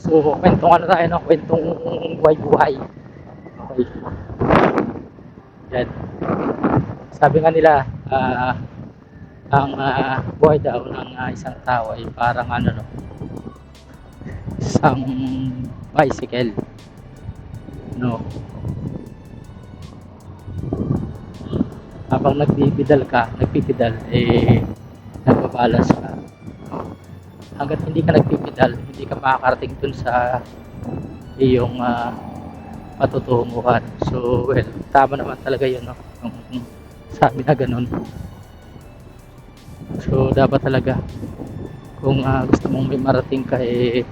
So, kwentong ano tayo, no? Kwentong buhay-buhay. Okay. Yan. Sabi nga nila, ang buhay daw ng isang tao ay parang ano, no? Isang bicycle, no? Habang nagpipidal, eh, nagbabalance ka. Hanggat hindi ka nagpipidal, hindi ka makakarating dun sa iyong patutunguhan. So, well, tama naman talaga yun, no? Yung sabi na ganun. So, dapat talaga, kung gusto mong may marating ka, eh,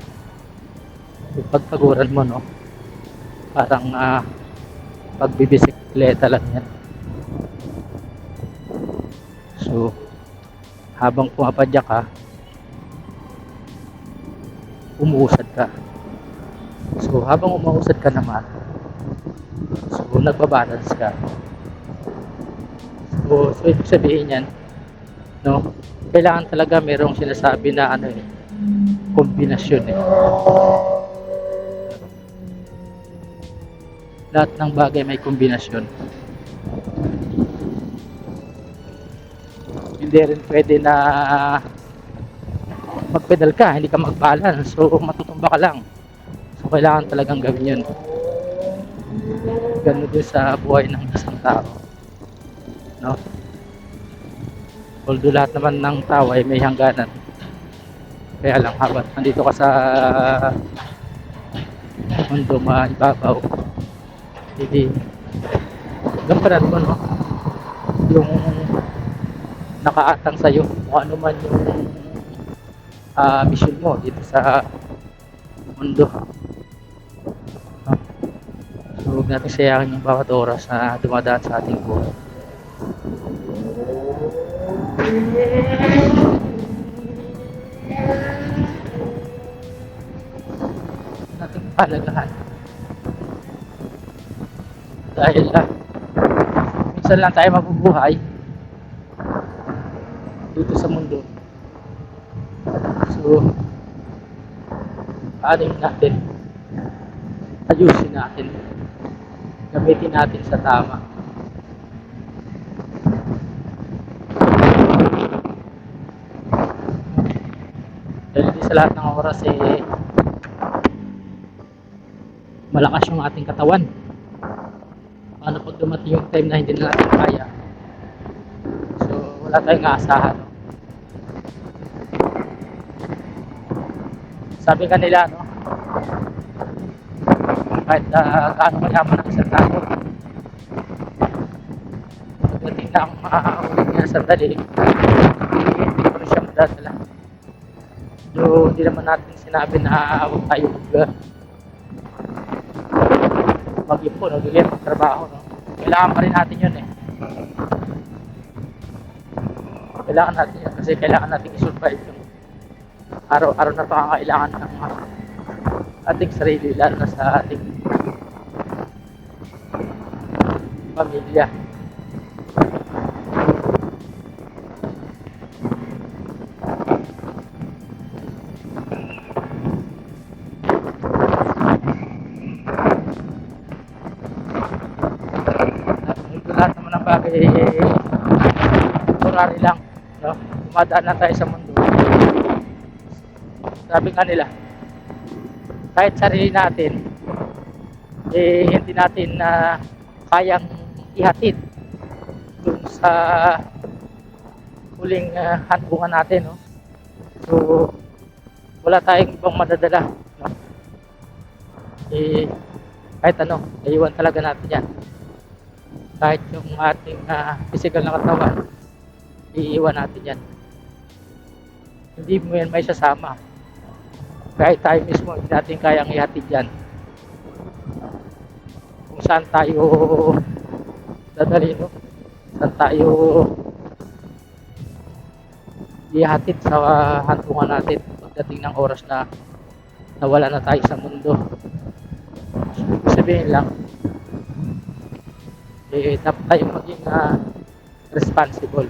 ipagpaguran mo, no? Parang pagbibisikleta lang yan. So, habang pumapadyak ka, umuusad ka. So, habang umuusad ka naman, so, nagbabalance ka. So, ibig sabihin yan, no? Kailangan talaga merong sinasabi na ano eh, kombinasyon eh. Lahat ng bagay may kombinasyon. Hindi rin pwede na magpedal ka, hindi ka mag-balance, so matutumba ka lang. So kailangan talagang gawin yun. Ganun din sa buhay ng isang tao, no? Although lahat naman ng tao ay may hangganan, kaya lang habang nandito ka sa mundo maibabaw, hindi gampanan mo, no? Yung nakaatang sa'yo, kung ano man yung mission mo dito sa mundo, no? So huwag natin sayangin yung bawat oras na dumadaan sa ating buhay. Nating palagahan dahil minsan lang tayo mabubuhay dito sa mundo. So anin natin, ayusin natin, gamitin natin sa tama. Dahil hindi sa lahat ng oras eh malakas yung ating katawan. Paano pag dumating yung time na hindi na natin kaya? So wala tayong aasahan, no? Sabi kanila, no, kahit gaano mayaman ang isang tao, pagdating na ang ulit niya sandali, hindi ko rin siya madadala. So hindi naman natin sinabi na huwag tayo mag-ipon o magtrabaho, no? Kailangan pa rin natin yun eh. Kailangan natin yun kasi kailangan natin i-survive yung araw-araw na pangangailangan ng ating sarili, lalo na sa ating pamilya. Lahat naman ng bagay temporary lang, no? Dumadaan na tayo sa mundo. Sabi nga nila, kahit sarili natin eh hindi natin na kayang ihatid dun sa huling handungan natin, no? So wala tayong ibang madadala, no? Eh kahit ano, naiwan talaga natin yan. Kahit yung ating physical na katawan, iiwan natin yan. Hindi mo yan may sasama. Kahit tayo mismo hindi natin kayang ihatid yan. Kung saan tayo dadali, no? Saan tayo ihatid sa hantungan natin pagdating ng oras na nawala na tayo sa mundo. So, sabihin lang, eh, dapat tayo maging responsible.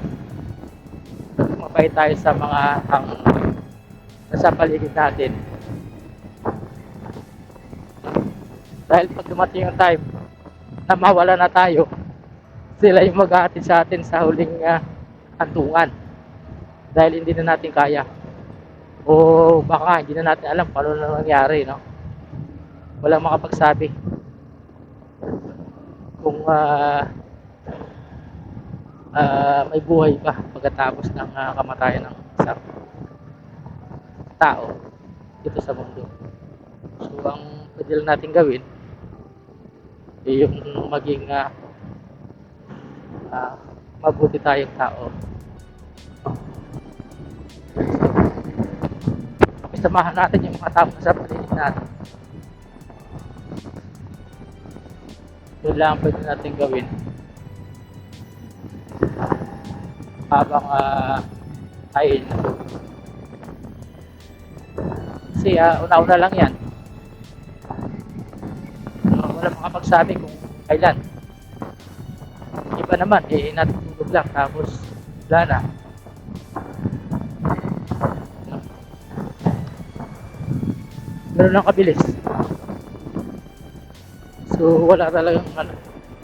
Mabait tayo sa mga nasa paligid natin. Dahil pag dumating yung time na mawala na tayo, sila yung mag-aatid sa atin sa huling hantungan. Dahil hindi na natin kaya. O baka hindi na natin alam paano na nangyari, no? Walang makapagsabi kung may buhay pa pagkatapos ng kamatayan ng isang tao dito sa mundo. So ang pwede lang natin gawin ay yung maging mabuti tayong tao. Samahan natin yung mga tao sa paligid natin. Yun lang ang pwede natin gawin habang tayo natutulog. Kasi una-una lang yan. Wala makapagsabi kung kailan. Iba naman, natutulog lang tapos wala na. Ganun lang kabilis. So wala talagang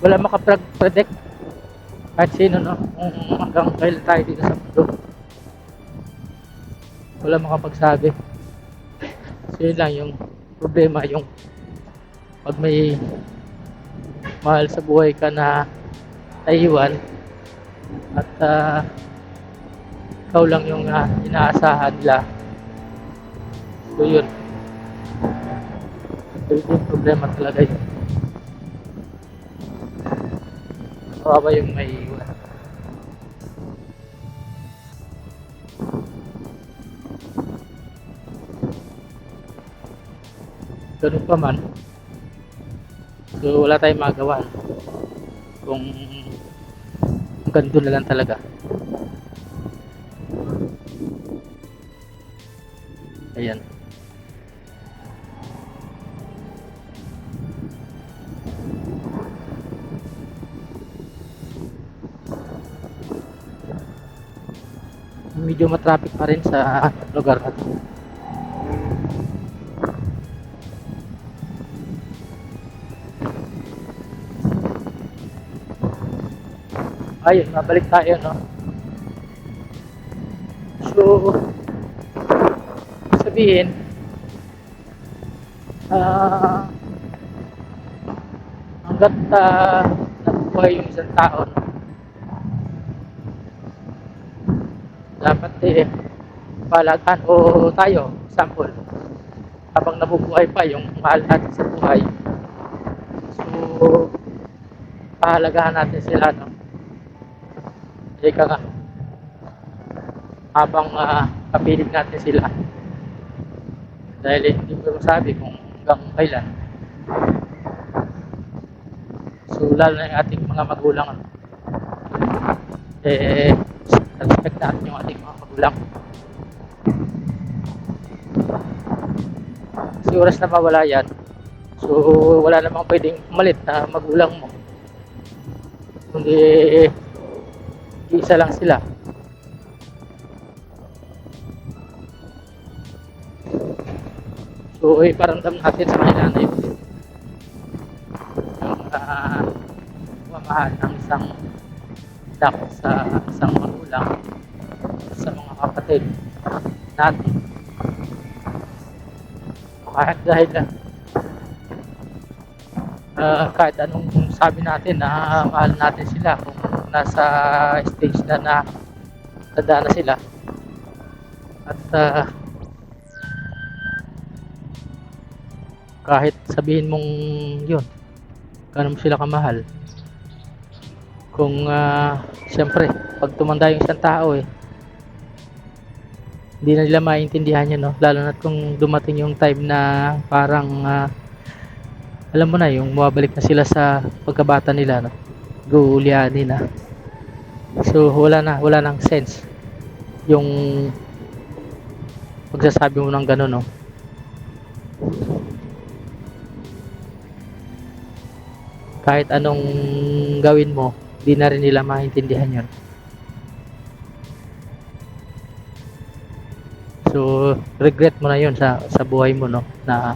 wala makapredict kahit sino, no, kung hanggang kailan tayo dito sa mundo. Wala makapagsabi. So yun lang yung problema, yung pag may mahal sa buhay ka na naiwan at ikaw lang yung inaasahan nila. So yun, yung problema talaga yun. Kawawa yung may iwan. Ganun pa man, so wala tayong magawa kung hanggang doon na lang talaga. Ayan. Medyo matraffic pa rin sa lugar natin. Ayun, mabalik tayo, no? So sabihin hanggat nabubuhay yung isang tao, no? Dapat palagaan o tayo, example, habang nabubuhay pa yung mahal natin sa buhay, so pahalagahan natin sila, no? Ika nga, habang kapilig natin sila, dahil hindi ko masabi kung hanggang kailan. So lalo na yung ating mga magulang, no? Respect natin yung ating mga magulang. Kasi oras na mawala yan, so wala namang pwedeng malit na magulang mo, kundi isa lang sila. So iparamdam natin sa kanila na yun yung mamahal ng isang anak sa isang magulang, sa mga kapatid natin. Kahit dahil kahit anong sabi natin na mahal natin sila, kung nasa stage na tanda na sila, at kahit sabihin mong yun, gano'n mo sila kamahal, kung siyempre pag tumanda yung isang tao, hindi na nila maintindihan yun, no? Lalo na kung dumating yung time na parang alam mo na, yung mababalik na sila sa pagkabata nila, no? Guulianin na. So wala nang sense yung pagsasabi mo ng gano'n, no? Kahit anong gawin mo, di na rin nila maintindihan yun. So regret mo na yun sa buhay mo, no? Na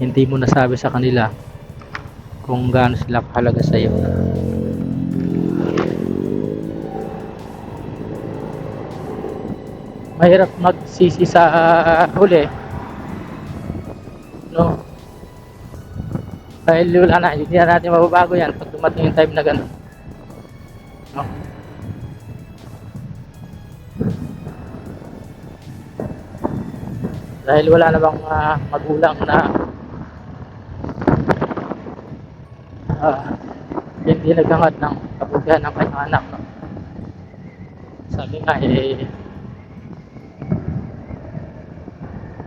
hindi mo nasabi sa kanila kung gaano sila kahalaga sa iyo. Mahirap magsisi sa huli, no? Dahil wala na, hindi na natin mababago yan pag dumating yung time na gano'n, no? Dahil wala na bang magulang na hindi naghangad ng kabutihan ng kanyang anak, no? Sabi nga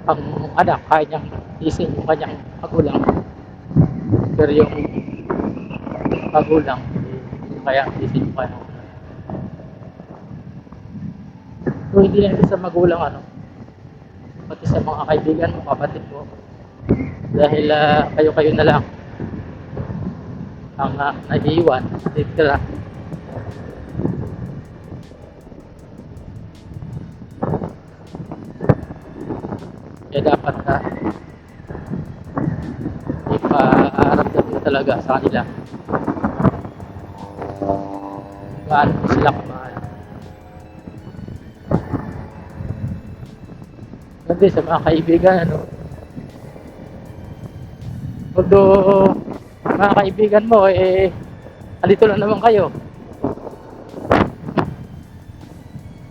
ang anak kaya niyang isin yung kanyang magulang, pero yung magulang hindi kaya isin yung kanyang magulang. So hindi lang sa magulang, ano, pati sa mga kaibigan mo, kapatid mo, dahil kayo-kayo na lang ang naiiwan, titira. Kaya dapat iparamdam mo talaga sa kanila gaano mo sila kamahal. Ganda sa mga kaibigan, ano, although mga kaibigan mo alito lang naman kayo,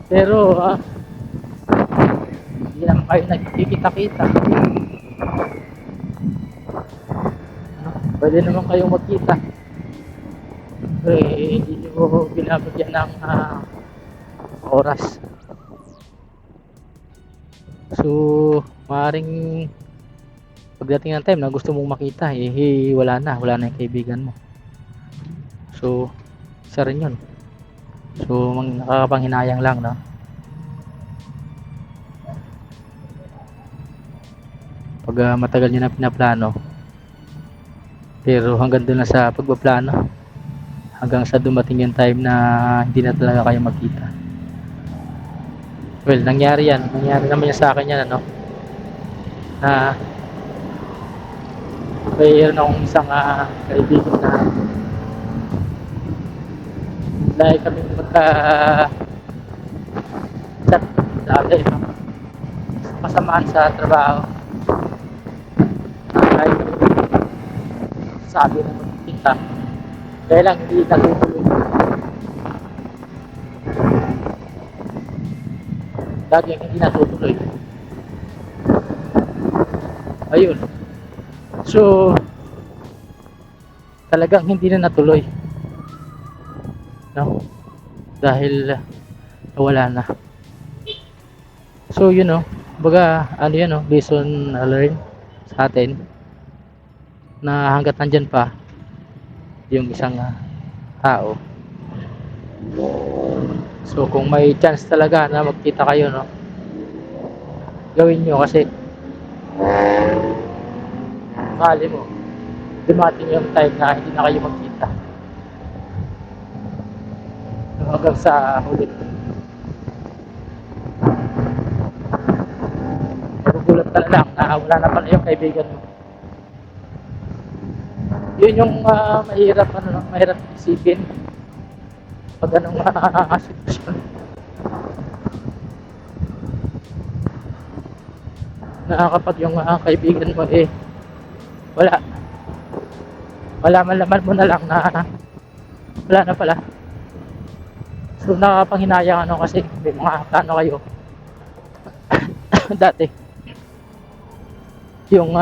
pero hindi naman kayo nagkikita-kita, pwede naman kayong magkita, hindi nyo binabagyan ng oras. So maaaring pagdating ng time na gusto mong makita, wala na yung kaibigan mo. So isa rin yun. So nakakapanghinayang lang, no? Pag matagal nyo na pinaplano, pero hanggang doon na sa pagpaplano, hanggang sa dumating yung time na hindi na talaga kayo magkita. Well, nangyari naman yan sa akin yan, ano, na mayroon akong isang kaibigan na dahil kami magka chat dati, no? Kasamaan sa trabaho, dahil kami sabi na magkita, dahil lang hindi natutuloy, lagi hindi natutuloy. Ayun, so talagang hindi na natuloy, no? Dahil wala na. So yun, no, baga ano yan, no, lesson learned sa atin na hanggat nandyan pa yung isang tao, so kung may chance talaga na magkita kayo, no, gawin nyo, kasi kali mo dumating yung time na hindi na kayo magkita, hanggang sa huli magugulat ka na lang na wala na pala yung kaibigan mo. Yun yung mahirap, ano, mahirap isipin pag anong sitwasyon na kapag yung kaibigan mo wala malaman mo na lang na wala na pala. So nakakapanghinayang, ano, kasi may mga plano kayo dati, yung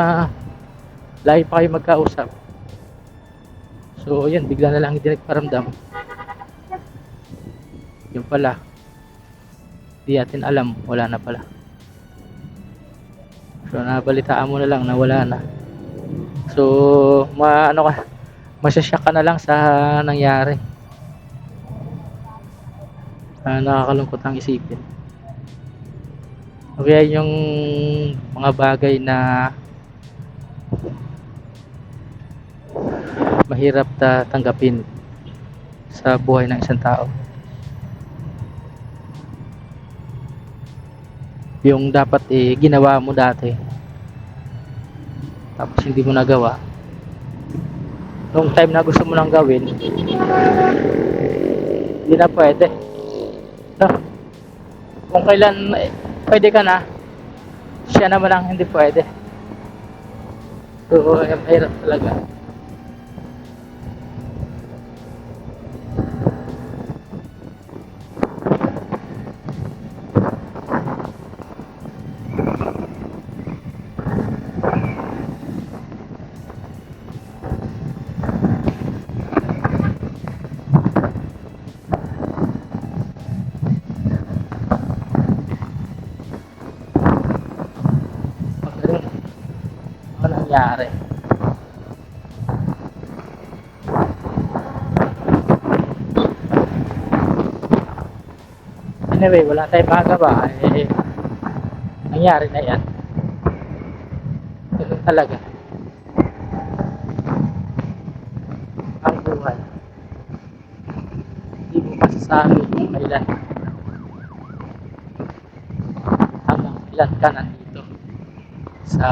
lagi pa kayo magkausap, so yun, bigla na lang hindi nagparamdam, yun pala di natin alam, wala na pala. So nabalitaan mo na lang na wala na, so masyasyak ka na lang sa nangyari. Nakakalungkot ang isipin. Kaya yung mga bagay na mahirap tanggapin sa buhay ng isang tao, yung dapat ginawa mo dati, tapos hindi mo nagawa, nung time na gusto mo nang gawin, hindi na pwede, no? Kung kailan pwede ka na, siya naman ang hindi pwede. So mahirap talaga. Magaling. Ano nangyari? Anyway, wala tayong magagawa. Nangyari na yan. Ganun talaga ang buhay. Hindi mo masasabi kung kailan hanggang kailan ka nandito sa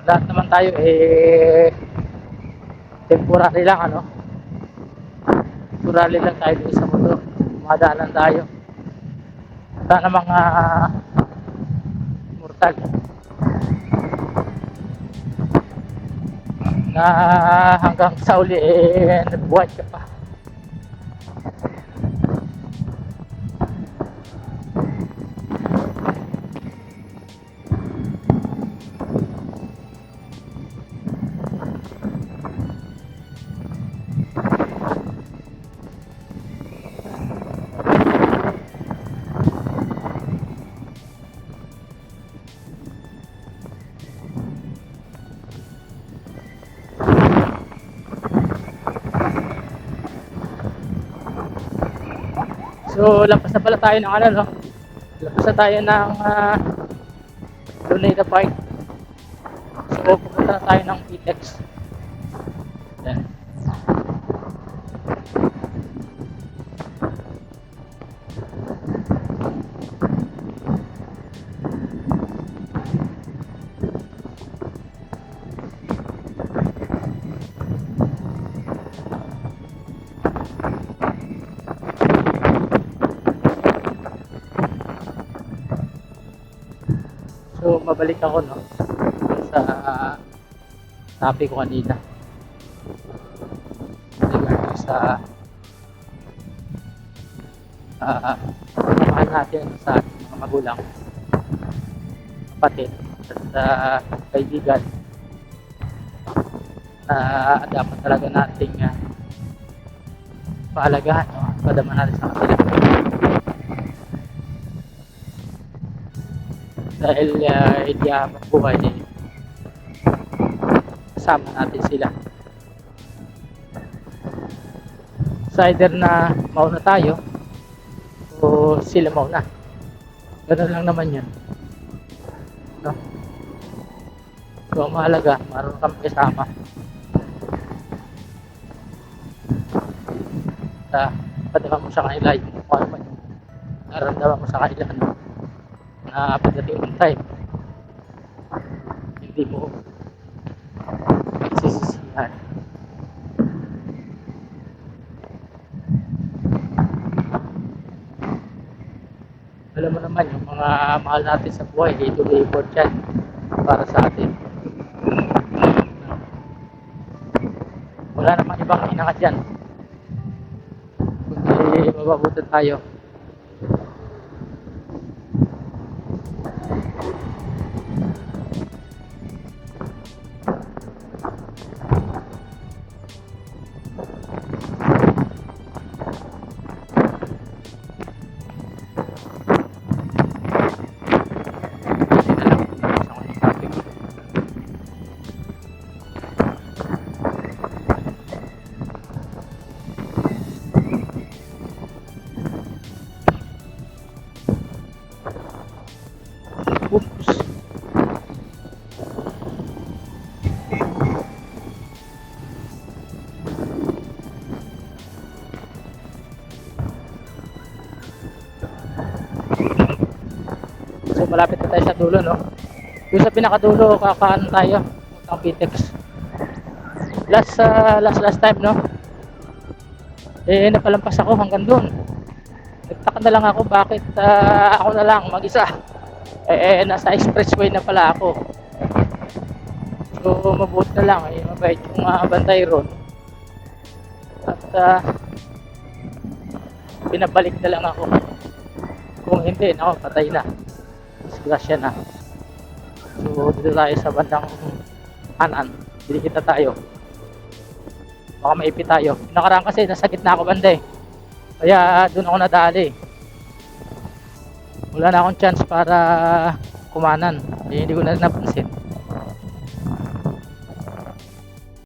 lahat naman tayo temporary lang, ano, temporary lang tayo dito sa mundo. Dumadaan lang tayo. Wala na mga mortal na hanggang sa uli buhay ka pa. So lampas na pala tayo ng ano, no? Lampas na tayo ng Luneta Park. So pupunta na tayo ng PTEX. Yan. So mabalik ako, no, sa topic ko kanina regarding sa pagmamahal natin sa ating mga magulang, kapatid at kaibigan na dapat talaga nating pahalagahan, no? Padama natin sa kanila dahil hindi habang buhay kasama natin sila. So either na mauna tayo o sila mauna, ganoon lang naman yun, no? So ang mahalaga, marunong kami kasama sa padama mo sa kanila yung kung ano man yung nararamdaman mo sa kanila, no? Na pagdating ng time hindi mo magsisisihan. Alam mo naman yung mga mahal natin sa buhay, ituloy effort yan para sa atin. Wala namang ibang inangat yan kundi mababuti tayo. Oops. So malapit Dito tayo sa dulo, no? Yung sa pinakadulo, kakaan tayo. Ang Pitex. Last time, no? Eh, napalampas ako hanggang doon. Nagtaka na lang ako bakit ako na lang mag-isa. Nasa expressway na pala ako. So, mabuti na lang. Mabait yung bantay ron. At pinabalik na lang ako. Kung hindi, nako, patay na. Disgrasya na. So, dito tayo sa bandang kanan. Dinikita tayo. Baka maipit tayo. Nakaraan kasi, nasa gitna ako banda eh. Kaya doon ako nadali. Wala na akong chance para kumanan. Hindi ko na napansin.